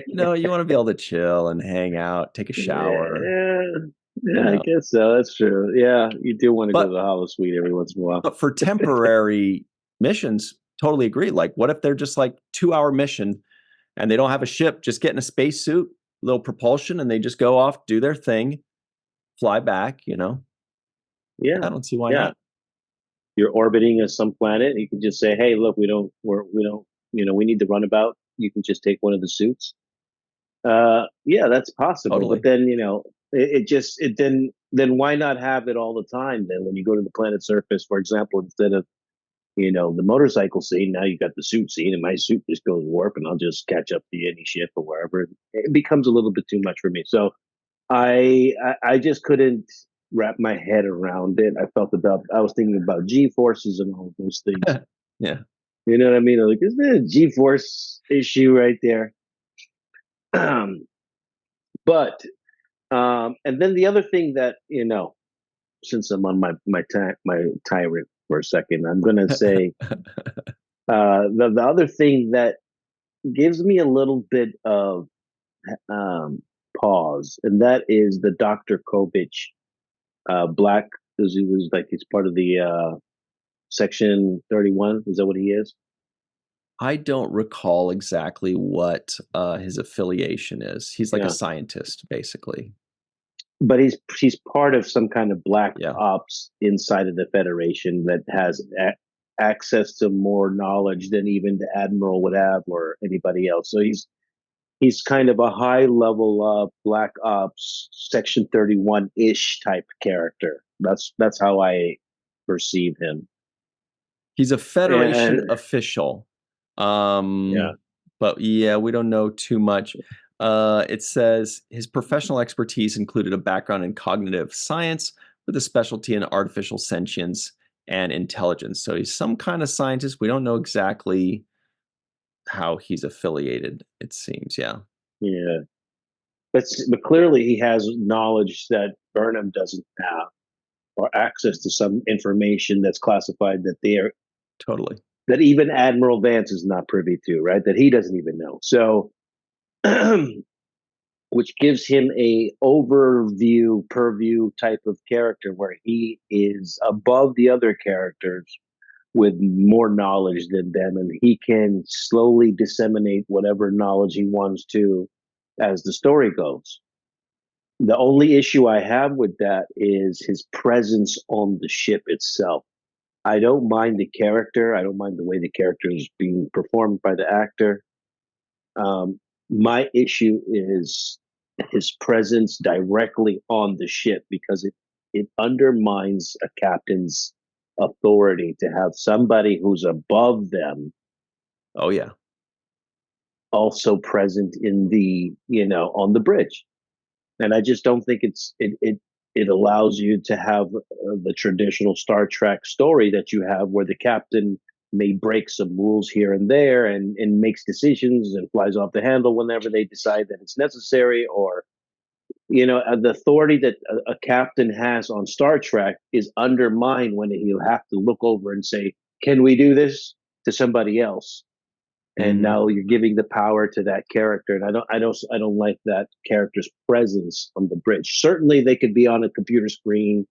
know, yeah, you want to be able to chill and hang out, take a shower. You yeah, I know, guess so. That's true. Yeah, you do want to go to but the hollow suite every once in a while. but for temporary missions, totally agree. Like, what if they're just like 2 hour mission and they don't have a ship, just get in a spacesuit, little propulsion, and they just go off, do their thing, fly back, you know? Yeah, I don't see why yeah. not. You're orbiting as some planet. You can just say, "Hey, look, we don't, we need the runabout." You can just take one of the suits. Yeah, that's possible. But Totally. then, it just it then why not have it all the time? Then when you go to the planet's surface, for example, instead of the motorcycle scene, now you got the suit scene, and my suit just goes warp, and I'll just catch up to any ship or wherever. It becomes a little bit too much for me. So I just couldn't wrap my head around it. I was thinking about G forces and all of those things. Yeah. You know what I mean? Like, isn't there a G force issue right there? But and then the other thing that since I'm on my tyrant for a second, I'm gonna say the other thing that gives me a little bit of um, pause, and that is the Dr. Kovich black, because he was like he's part of the Section 31. Is that what he is? I don't recall exactly what his affiliation is. He's like a Yeah, scientist, basically. but he's part of some kind of black Yeah, ops inside of the Federation that has access to more knowledge than even the admiral would have or anybody else. So he's kind of a high level black ops Section 31 ish type character. That's how I perceive him. he's a Federation And official. yeah, But yeah, we don't know too much. It says his professional expertise included a background in cognitive science with a specialty in artificial sentience and intelligence. So he's some kind of scientist. We don't know exactly how he's affiliated, it seems. Yeah, yeah. But clearly he has knowledge that Burnham doesn't have, or access to some information that's classified totally. that even Admiral Vance is not privy to, right? That he doesn't even know. So, which gives him a overview, purview type of character where he is above the other characters with more knowledge than them, and he can slowly disseminate whatever knowledge he wants to as the story goes. The only issue I have with that is his presence on the ship itself. I don't mind the character. I don't mind the way the character is being performed by the actor. My issue is his presence directly on the ship, because it undermines a captain's authority to have somebody who's above them Oh, yeah. also present in the on the bridge. And I just don't think it allows you to have the traditional Star Trek story that you have, where the captain may break some rules here and there, and makes decisions and flies off the handle whenever they decide that it's necessary, or the authority that a captain has on Star Trek is undermined when he'll have to look over and say, "Can we do this?" to somebody else. and now you're giving the power to that character, and I don't like that character's presence on the bridge. Certainly they could be on a computer screen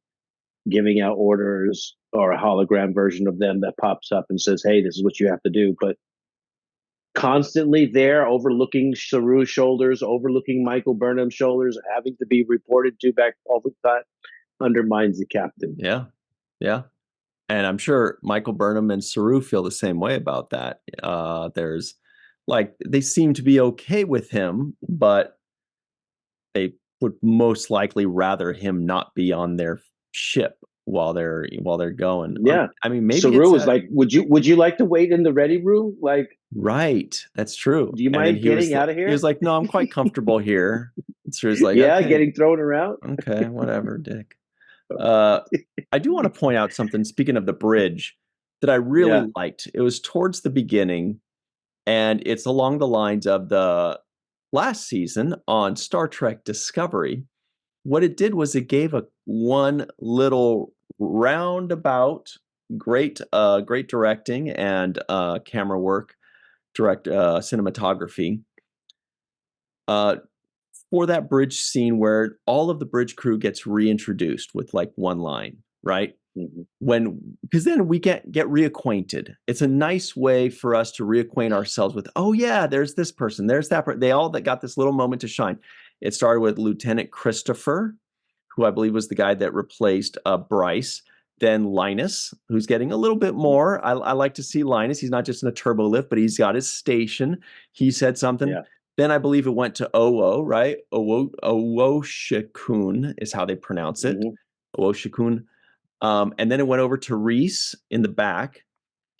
giving out orders, or a hologram version of them that pops up and says, hey, this is what you have to do, but constantly there overlooking Saru's shoulders, overlooking Michael Burnham's shoulders, having to be reported to back all the time, undermines the captain. Yeah. And I'm sure Michael Burnham and Saru feel the same way about that. There's like, they seem to be okay with him, but they would most likely rather him not be on their ship while they're going. Yeah. I mean, maybe Saru it's was like, would you like to wait in the ready room? Like, right. That's true. do you And then mind getting out of here? He was like, no, I'm quite comfortable here. And Saru's like, yeah, okay, getting thrown around. okay, whatever, Dick. I do want to point out something, speaking of the bridge, that I really liked. It was towards the beginning, and it's along the lines of the last season on Star Trek Discovery. What it did was it gave one little roundabout, great directing and camera work, cinematography, for that bridge scene where all of the bridge crew gets reintroduced with like one line, right? Because then we get reacquainted. It's a nice way for us to reacquaint ourselves with, oh yeah, there's this person, there's that person. They all that got this little moment to shine. It started with Lieutenant Christopher, who I believe was the guy that replaced Bryce. Then Linus, who's getting a little bit more. I like to see Linus. He's not just in a turbo lift, but he's got his station. He said something. Yeah. Then I believe it went to Owo, right? Owoshikun is how they pronounce it. Owoshikun. And then it went over to Reese in the back.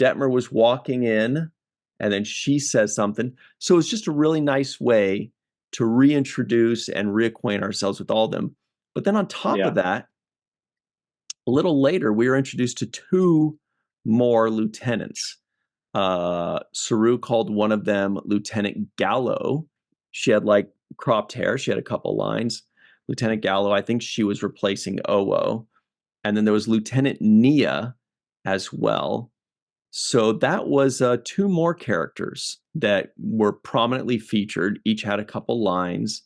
Detmer was walking in, and then she says something. So it's just a really nice way to reintroduce and reacquaint ourselves with all of them. But then on top of that, a little later, we were introduced to two more lieutenants. Saru called one of them Lieutenant Gallo. She had like cropped hair. She had a couple lines. Lieutenant Gallo, I think she was replacing Owo. And then there was Lieutenant Nia as well. So that was two more characters that were prominently featured. Each had a couple lines.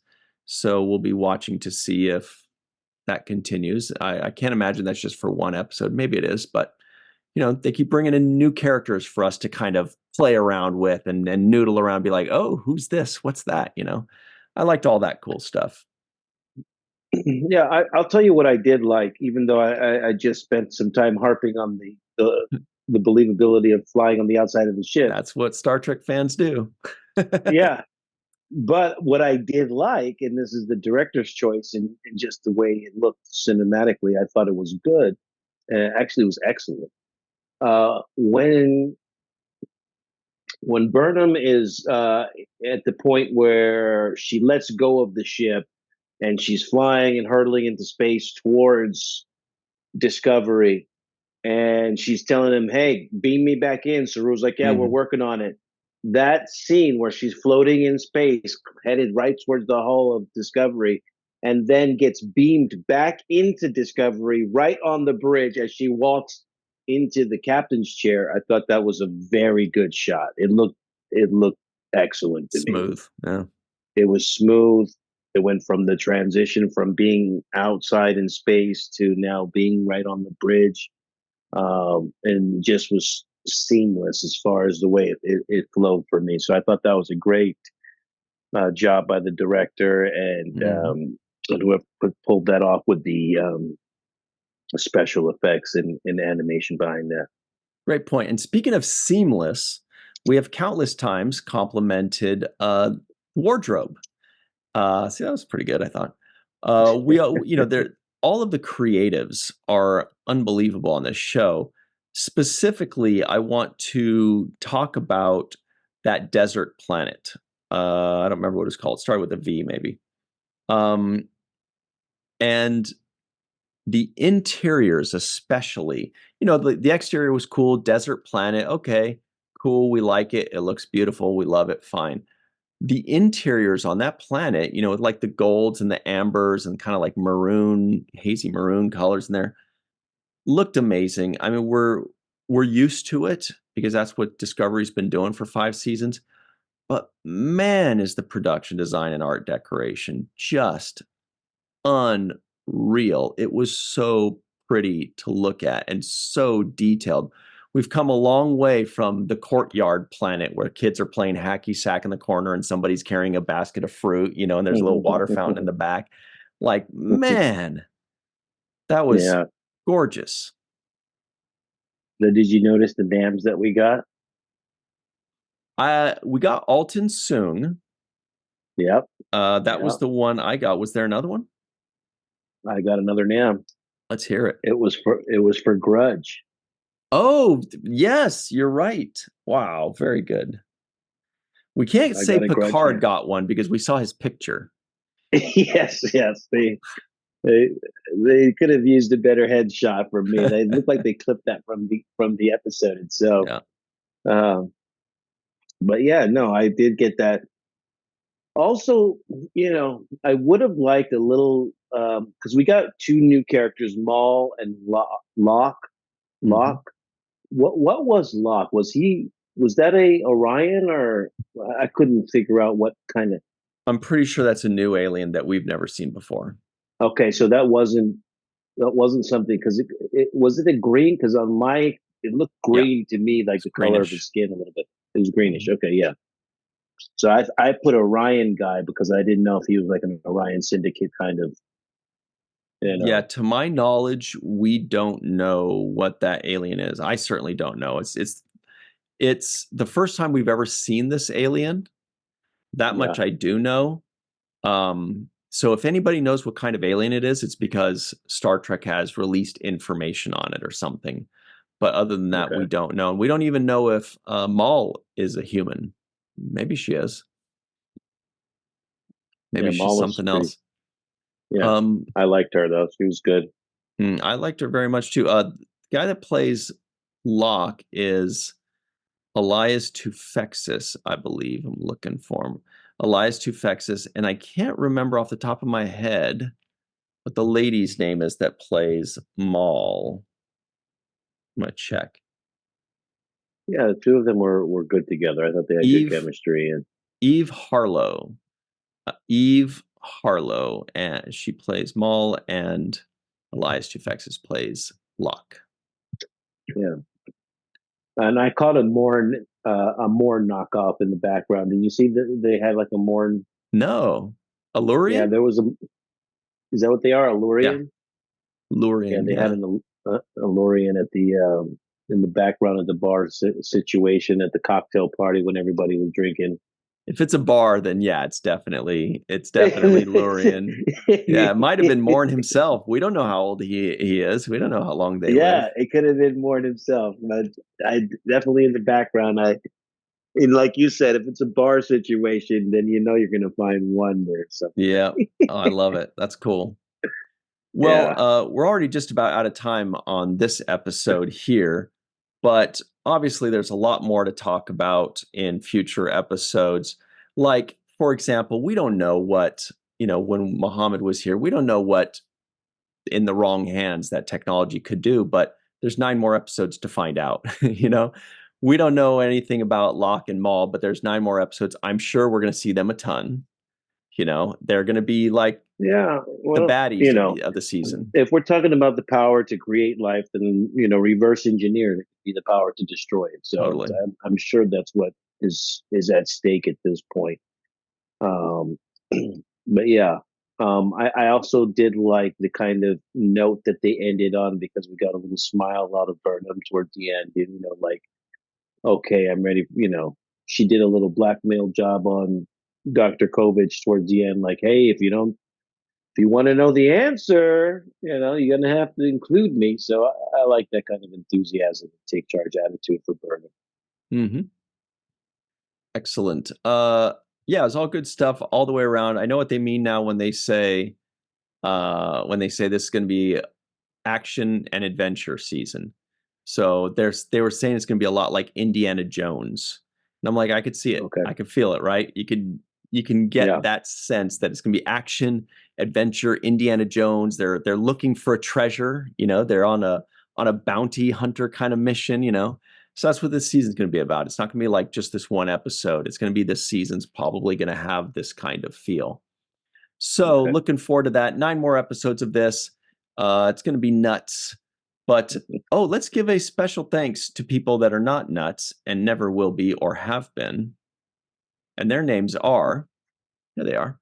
So we'll be watching to see if that continues. I can't imagine that's just for one episode. Maybe it is, but you know, they keep bringing in new characters for us to kind of play around with and noodle around, be like, oh, who's this? What's that? You know, I liked all that cool stuff. Yeah, I'll tell you what I did like, even though I just spent some time harping on the believability of flying on the outside of the ship. That's what Star Trek fans do. Yeah. But what I did like, and this is the director's choice, and just the way it looked cinematically, I thought it was good. Actually, it was excellent. When Burnham is at the point where she lets go of the ship and she's flying and hurtling into space towards Discovery, and she's telling him, hey, beam me back in. Saru's like, yeah, we're working on it. That scene where she's floating in space, headed right towards the hull of Discovery, and then gets beamed back into Discovery right on the bridge as she walks into the captain's chair. I thought that was a very good shot. It looked excellent to me. Smooth. Yeah. It was smooth. It went from the transition from being outside in space to now being right on the bridge, and just was seamless as far as the way it flowed for me. So I thought that was a great job by the director and whoever pulled that off with the special effects and animation behind that. Great point. And speaking of seamless, we have countless times complimented wardrobe. See, that was pretty good, I thought. All of the creatives are unbelievable on this show. Specifically, I want to talk about that desert planet. I don't remember what it's called. It started with a V, maybe. And the interiors, especially, the exterior was cool. Desert planet, okay, cool. We like it. It looks beautiful. We love it. Fine. The interiors on that planet, with like the golds and the ambers and kind of like maroon, hazy maroon colors in there, looked amazing. I mean, we're used to it because that's what Discovery's been doing for 5 seasons. But man, is the production design and art decoration just unreal. It was so pretty to look at and so detailed. We've come a long way from the courtyard planet where kids are playing hacky sack in the corner and somebody's carrying a basket of fruit, and there's a little water fountain in the back. Like, man, that was Yeah. gorgeous. Now, did you notice the names that we got? We got Alton Soong. Yep. That was the one I got. Was there another one? I got another name. Let's hear it. It was for Grudge. Oh, yes, you're right. Wow, very good. We can't say Picard got one because we saw his picture. yes. They could have used a better headshot for me. They looked like they clipped that from the episode itself. Yeah. But yeah, no, I did get that. Also, I would have liked a little because we got two new characters, Maul and Locke. Locke. What was Locke? Was that a Orion, or I couldn't figure out what kind of. I'm pretty sure that's a new alien that we've never seen before. Okay, so that wasn't something, because it was a green, because it looked green to me, like the color of his skin a little bit. It was greenish. Okay, yeah. So I put Orion guy because I didn't know if he was like an Orion Syndicate kind of. Yeah, to my knowledge, we don't know what that alien is. I certainly don't know. It's the first time we've ever seen this alien. That much I do know. So if anybody knows what kind of alien it is, it's because Star Trek has released information on it or something. But other than that, we don't know. And we don't even know if Maul is a human. Maybe she is. Maybe she's something else. Yeah, I liked her though. She was good. I liked her very much too. The guy that plays Locke is Elias Tufexis, I believe. I'm looking for him. Elias Tufexis, and I can't remember off the top of my head what the lady's name is that plays Maul. I'm gonna check. Yeah, the two of them were good together. I thought they had good chemistry. And Eve Harlow. Eve Harlow, and she plays Maul, and Elias Tufexis plays Locke. Yeah, and I caught a Morn knockoff in the background. Did you see that they had like a Morn? No, Allurian. Yeah, there was a. Is that what they are? Allurian. Yeah. Allurian. Yeah, they had an Allurian at the in the background of the bar situation at the cocktail party when everybody was drinking. If it's a bar, then yeah, it's definitely Lurian. Yeah, it might have been Morn himself. We don't know how old he is. We don't know how long they live. Yeah, it could have been Morn himself. But I definitely in the background. And like you said, if it's a bar situation, then you're going to find one there. So yeah, I love it. That's cool. Well, we're already just about out of time on this episode here, but obviously there's a lot more to talk about in future episodes. Like, for example, we don't know what, when Mohamed was here, we don't know what in the wrong hands that technology could do, but there's 9 more episodes to find out. We don't know anything about Locke and Maul, but there's 9 more episodes. I'm sure we're going to see them a ton. They're going to be like the baddies of the season. If we're talking about the power to create life, then reverse engineer it could be the power to destroy it. So totally. I'm sure that's what is at stake at this point. But yeah, I also did like the kind of note that they ended on, because we got a little smile out of Burnham towards the end. Like, okay, I'm ready. She did a little blackmail job on Dr. Kovich towards the end. Like, hey, if you want to know the answer, you're going to have to include me. So I like that kind of enthusiasm, take charge attitude for Burnham. Mm-hmm. Excellent. Yeah, it's all good stuff all the way around. I know what they mean now when they say this is going to be action and adventure season. So they were saying it's going to be a lot like Indiana Jones. And I'm like, I could see it. Okay. I could feel it, right? You can get that sense that it's going to be action, adventure, Indiana Jones. They're looking for a treasure, they're on a bounty hunter kind of mission, So that's what this season's going to be about. It's not going to be like just this one episode. It's going to be this season's probably going to have this kind of feel. So Okay. looking forward to that. 9 more episodes of this. It's going to be nuts. But, oh, let's give a special thanks to people that are not nuts and never will be or have been. And their names are, here they are.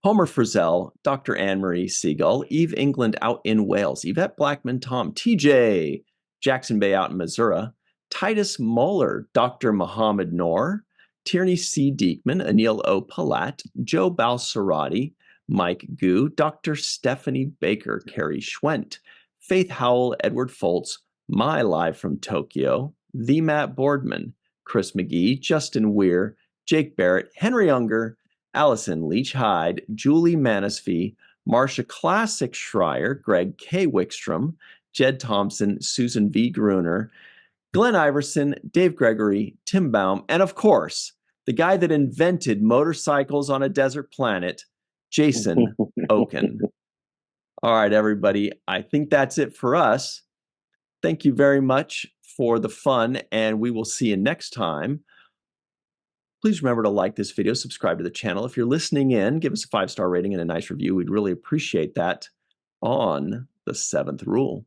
Homer Frizzell, Dr. Anne-Marie Siegel, Eve England out in Wales, Yvette Blackman, Tom, TJ, Jackson Bay out in Missouri, Titus Moeller, Dr. Mohamed Noor, Tierney C. Diekman, Anil O. Palat, Joe Balsarati, Mike Gu, Dr. Stephanie Baker, Carrie Schwent, Faith Howell, Edward Foltz, My Live from Tokyo, The Matt Boardman, Chris McGee, Justin Weir, Jake Barrett, Henry Unger, Allison Leach Hyde, Julie Manisfee, Marsha Classic Schreier, Greg K. Wickstrom, Jed Thompson, Susan V. Gruner, Glenn Iverson, Dave Gregory, Tim Baum, and of course, the guy that invented motorcycles on a desert planet, Jason Oken. All right, everybody, I think that's it for us. Thank you very much for the fun, and we will see you next time. Please remember to like this video, subscribe to the channel. If you're listening in, give us a 5-star rating and a nice review. We'd really appreciate that on the 7th rule.